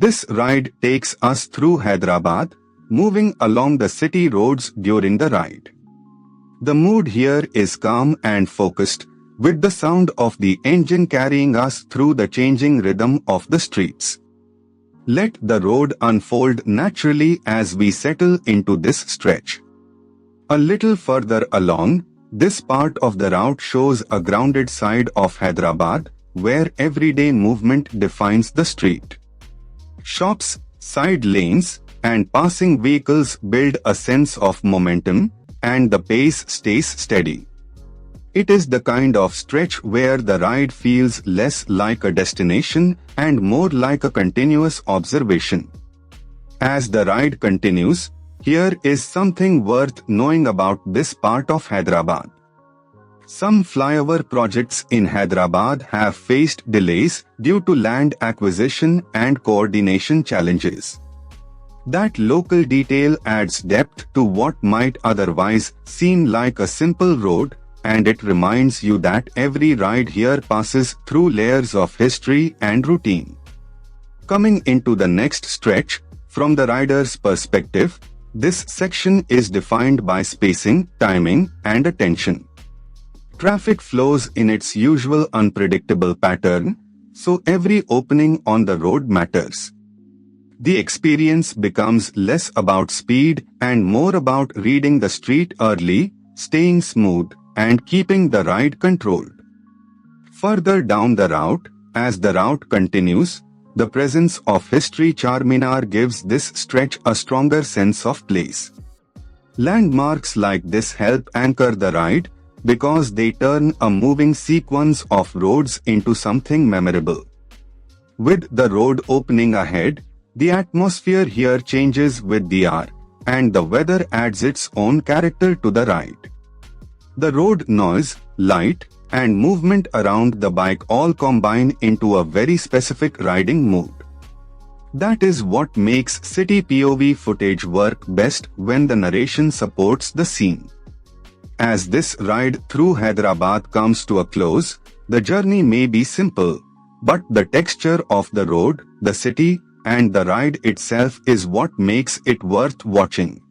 This ride takes us through Hyderabad, moving along the city roads during the ride. The mood here is calm and focused, with the sound of the engine carrying us through the changing rhythm of the streets. Let the road unfold naturally as we settle into this stretch. A little further along, this part of the route shows a grounded side of Hyderabad, where everyday movement defines the street. Shops, side lanes, and passing vehicles build a sense of momentum, and the pace stays steady. It is the kind of stretch where the ride feels less like a destination and more like a continuous observation. As the ride continues, here is something worth knowing about this part of Hyderabad. Some flyover projects in Hyderabad have faced delays due to land acquisition and coordination challenges. That local detail adds depth to what might otherwise seem like a simple road, and it reminds you that every ride here passes through layers of history and routine. Coming into the next stretch, from the rider's perspective, this section is defined by spacing, timing, and attention. Traffic flows in its usual unpredictable pattern, so every opening on the road matters. The experience becomes less about speed and more about reading the street early, staying smooth, and keeping the ride controlled. Further down the route, as the route continues, the presence of History Charminar gives this stretch a stronger sense of place. Landmarks like this help anchor the ride, because they turn a moving sequence of roads into something memorable. With the road opening ahead, the atmosphere here changes with the hour, and the weather adds its own character to the ride. The road noise, light, and movement around the bike all combine into a very specific riding mood. That is what makes city POV footage work best when the narration supports the scene. As this ride through Hyderabad comes to a close, the journey may be simple, but the texture of the road, the city, and the ride itself is what makes it worth watching.